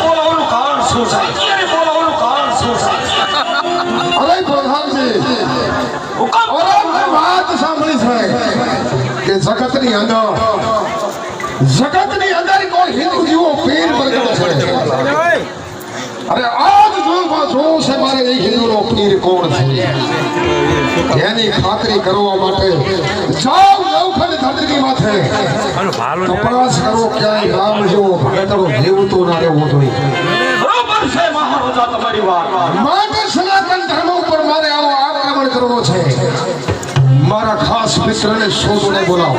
બોલાવવાનું કારણ શું છે? અત્યારે બોલાવવાનું કારણ શું છે? અરે પ્રધાનજી હુકમ ઓરે મેં વાત સાંભળી છે કે જગતની અંદર કોઈ હિન્દુ જીવો પીર પ્રગટ છે. અરે આજ જોવું છે મારે એ હિન્દુનો પીર કોણ છે એની ખાતરી કરવા માટે જાવ નવખંડ ધરતી માથે તપાસ કરો ક્યાંય રામ જેવો ભગતડો જીવતો ના રહેવો જોઈએ. બરોબર છે મહારાજા તમારી વાત. માટે સનાતન ધર્મ ઉપર મારે આવો આક્રમણ કરવો છે. મારા ખાસ મિત્રને શોધને બોલાવો.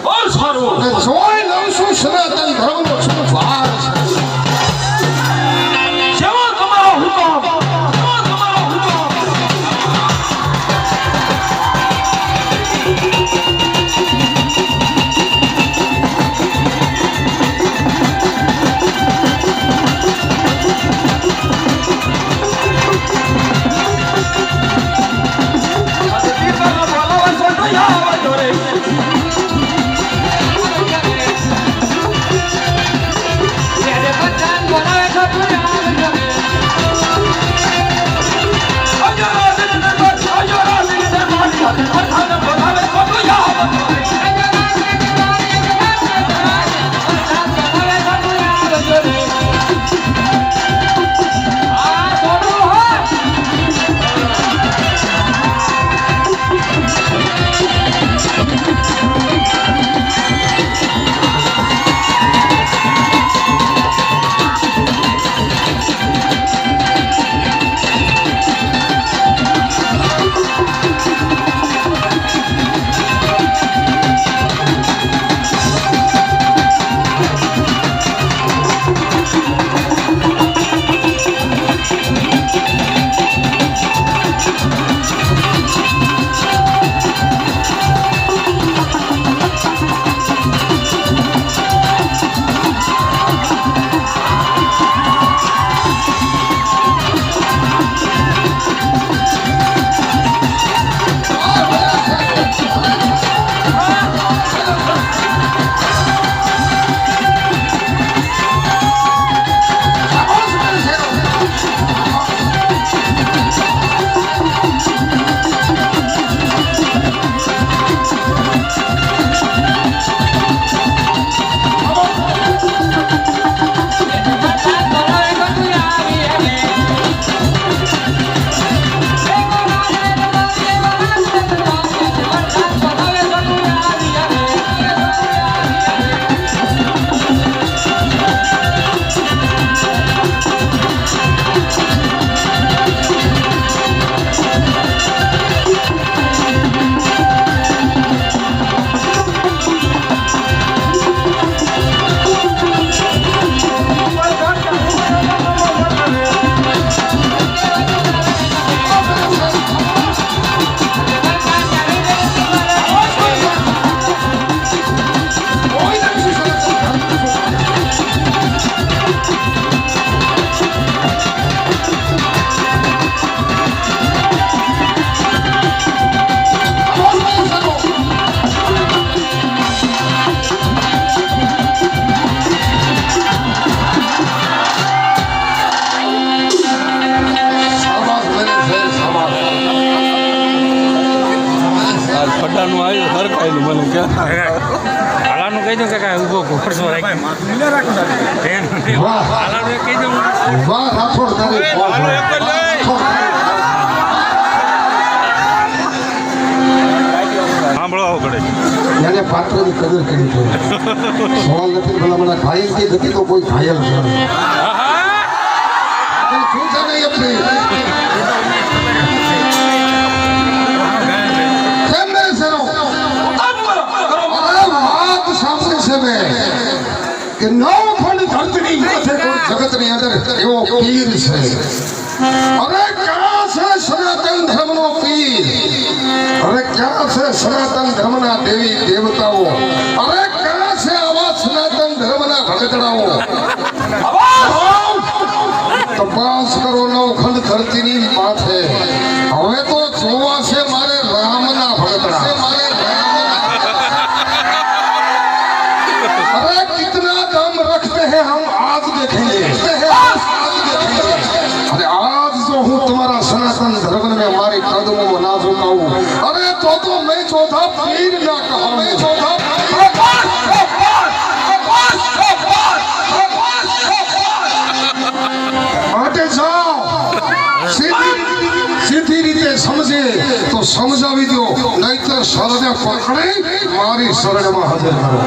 બહુ સારું. અને જોઈ લઉં છું સનાતન ધર્મનો શું ભાર છે. જેવો તમારો હુકમ. હાલાનું કહી દઉં કે કાંઈ ઊભો ઘોડસો રાખી હાલાનું કહી દઉં સાંભળવા પડે એને પાત્રની કદર કરી છે. સવાલ નથી ભલા ઘાયલ થી નથી તો કોઈ ઘાયલ નથી. શું છે નહીં આપણી કે નવખંડ ધરતીની માથે કોઈ જગતની અંદર એવો પીર છે. અરે ક્યાં છે સનાતન ધર્મનો પીર? અરે ક્યાં છે સનાતન ધર્મના દેવી દેવતાઓ? અરે ક્યાં છે આવા સનાતન ધર્મના ભગતડાઓ? તપાસ કરો નવખંડ ધરતીની માથે. હવે તો જોવા છે મારે રામના ભગતડા. अरे कितना दम रखते हैं हम आज देखेंगे. તો સમજાવી દો, નહીંતર શરણે પકડી મારી શરણમાં હાજર કરો.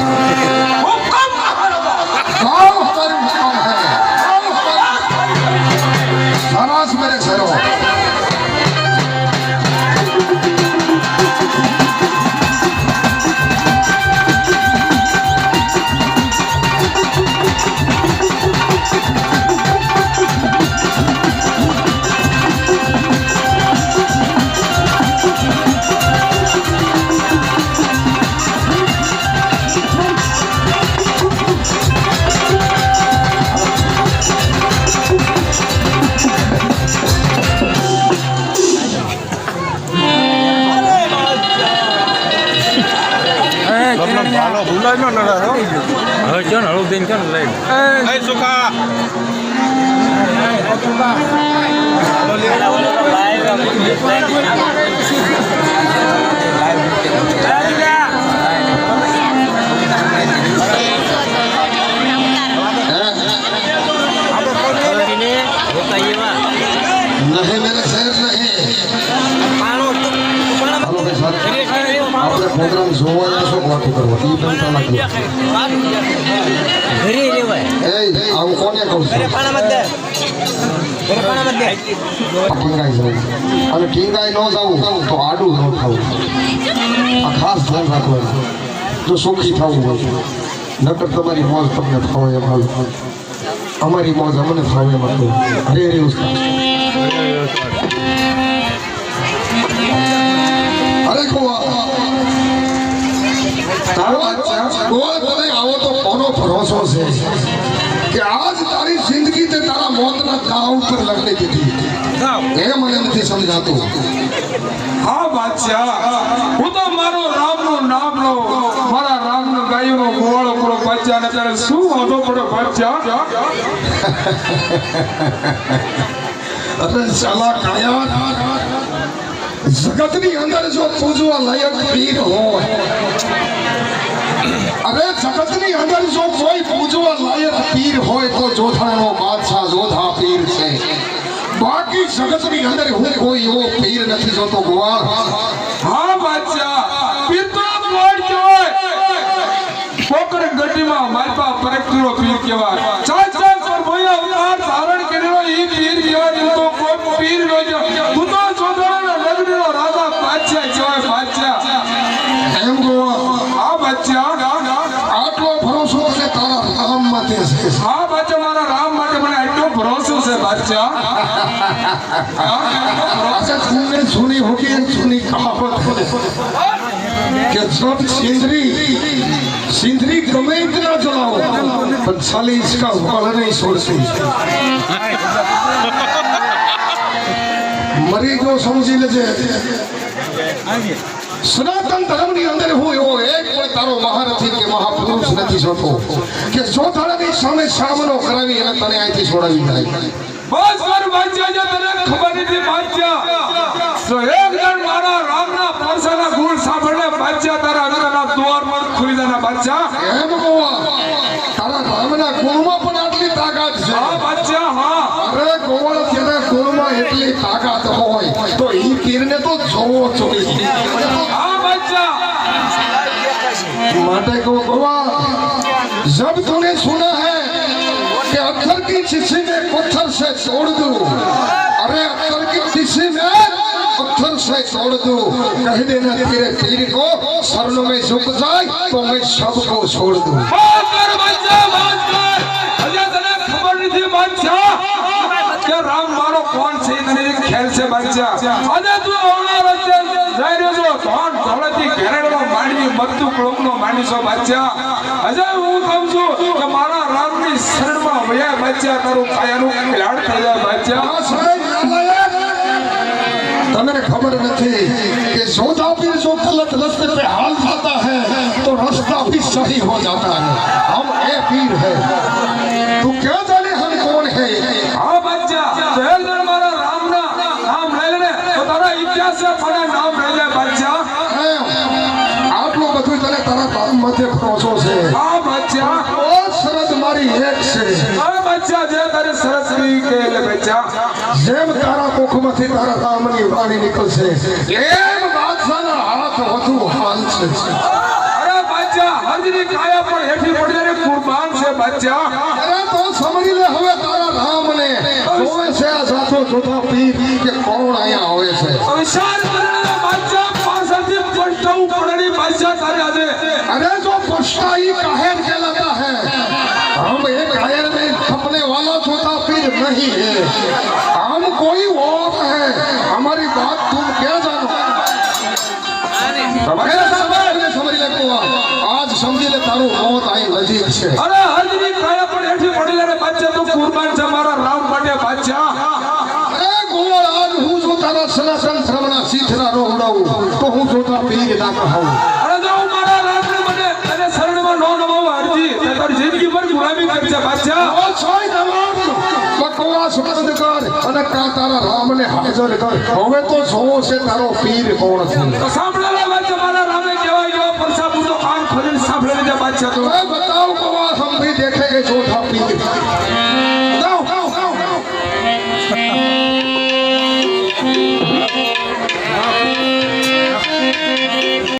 હુકમ મહારાજા. જાઓ, તારી હુકમ હે. સરસ મેરે શેરો. ભાલો ભૂલાય ન લડાયો હવે જો ને હળું દઈને કેમ લઈ એ સુખા नहीं मेरे शहर नहीं. हेलो भाई साहब, आपने प्रोग्राम જોવા શું વાતો કરવા ઈ પણ ના ઘરે રેવાય એ આવું કોને કહું છું? પાણા મત દે ટીંગાઈ જવું અને ટીંગાઈ ન જવું તો આડું ન થવું. આ ખાસ ધ્યાન રાખવાનું જો સુખી થવું હોય નકર તમારી મોજ તમને ફાવે એમ હાલ, અમારી મોજ અમને ફાવે એમ હતું. હરે હરે ઉસ્તાદ. અરે ગોવા તને આવો તો કોનો ભરોસો છે કે આજ તારી જિંદગી તે તારા મોતના દાવ ઉપર લગાડી દીધી? એ મને નથી સમજાતું. હા બાદશાહ, હું તો મારો રામનું નામ લો, મારા રામનું ગાયનો ગોવાળો પૂરો બાદશાહ ને ત્યારે શું વાંધો પડે બાદશાહ? અરે સાલા કાયા, જગતની અંદર જો પૂજવા લાયક પીર હોય, અરે જગતની અંદર જો કોઈ પૂજવા લાયક પીર હોય તો જોધાનો બાદશાહ જોધા પીર છે. બાકી જગતની અંદર હું કોઈ એવો પીર નથી જોતો ગોવાળ. હા બાદશાહ, પીર તો મોડ કહેવાય, પોકર ગઢીમાં માલપા પરકતીરો પીર કહેવાય. ચાર ચાર પર ભોયા અવતાર ધારણ કરેલો ઈ પીર કહેવાય. હું તો કોઈ પીર નો જ, હું તો જોધાના લગ્નનો રાજા બાદશાહ કહેવાય બાદશાહ. એમ ગોવાળ, હા બાદશાહ, આટલો ભરોસો તને તારા રામ માટે છે? હા બાદશાહ, મારા રામ માટે મને આટલો ભરોસો છે બાદશાહ. अच्छा तुमने सुनी होगी एक सुनी कहावत कि जब सिंदरी गमे इतना जलाओ पर साली इसका बल नहीं छोड़ती. मरी जो समझी लेजे સનાતન ધર્મની અંદર હું એવો એક પણ તારો મહારથી કે મહાપુરુષ નથી જોતો કે જોધાડાની સામે સામનો કરાવી અને તને અહીંથી છોડાવી જાય. બસ મારું બાદશાહ, જો તને ખબર નથી બાદશાહ, તો એક જણ મારા રામના પરસાના ગુણ સાંભળે બાદશાહ, તારા અંદરના દ્વાર પર ખુલી જાના બાદશાહ. એમ ગોવા, તારા રામના ગુણમાં પણ આટલી તાકાત છે? હા બાદશાહ, હા. અરે ગોવાળ, તેના ગુણમાં એટલી તાકાત હોય તો ઈ પીરને તો જોવો જોઈએ. હા બાદશાહ, માટે કહો ગોવાળ, जब तूने सुना है कि अत्थर की शीशी में पत्थर से तोड़ दूं, अरे अत्थर की शीशी में पत्थर से तोड़ दूं, कह देना तेरे पीर को शरण में झुक जाए तो मैं सबको छोड़ दूं. બસ મારું બાદશાહ, બસ કર. હજી તને ખબર નથી બાદશાહ કે રામ મારો કોણ છે, તને ખ્યાલ છે બાદશાહ? આજે તું આવનાર રસ્તે જઈ રહ્યો છો, ધોન ધોળેથી ઘેરેલો માંડવી મરતું કળોકનો માંડી છો બાદશાહ. હજે હું કહું છું કે મારા રામની શરણમાં વયા બાદશાહ, તારું કાયાનું લાડ થઈ જાય બાદશાહ. આ સાહેબ નાલાયક, तमें खबर नहीं कि जोधा पीर जो गलत रास्ते पे हाल जाता है तो रास्ता भी सही हो जाता है. हम ए पीर है, तू क्या जाने हम कौन है? हाँ बादशाह, तो एक दिन मारा राम नाम ले लेने तो तारा इतिहास से बड़ा नाम रह जाए बादशाह. આટલું બધું તને તારા કામ માટે પહોંચો છે. हाँ बादशाह, ઓ શરદ મારી એક છે અરે બચ્ચા જે તારે સરસ્વતી કે લે બચ્ચા જેમ તારા મુખમાંથી તારા રામની વાણી નીકળશે એમ બાદશાહના હાથ વધુ હાલશે અરે બચ્ચા હજની કાયા પર હેઠી પડી રે કુરબાન છે બચ્ચા અરે તો સમજી લે હવે તારા રામને જોવે છે આ સાચો જોતા પીર કે કોણ અહીંયા આવે છે વિશાળ કરીને બચ્ચા પાસેથી પલટાવું પડેલી બચ્ચા તારે આજે अरे जो पछताई काहिर कहलाता है हम एक कायर में खपने वाला छोटा पीर नहीं है हम कोई और है हमारी बात तुम क्या जानो मेरे साथ समझ ले को आज समझी ले तारो मौत आई नजीक છે અરે હજની કાયા પર હેઠી પડી રે બચ્ચા તું કુરબાન છે મારા રામ માટે બચ્ચા અરે ગોળ આજ હું જો તારા સનાતન ધર્મના શીખના રોહડાવું તો હું જોતા પીર ના કહાઉં અરે જો હું મારા રામને મને તને શરણમાં નો નમાવ અરજી તે તારી જિંદગી ભર ગુલામી કરશે બચ્ચા ઓ સોય તમામ બકવાસ બંધ કર અને કા તારા રામને હાજર કર હવે તો જોવો છે તારો પીર કોણ છે તો સાંભળે લે બચ્ચા મારા રામે કેવા કેવા પરસા પૂરો કાન ખોલીને સાંભળે લે બચ્ચા તું बताओ कवा हम भी देखे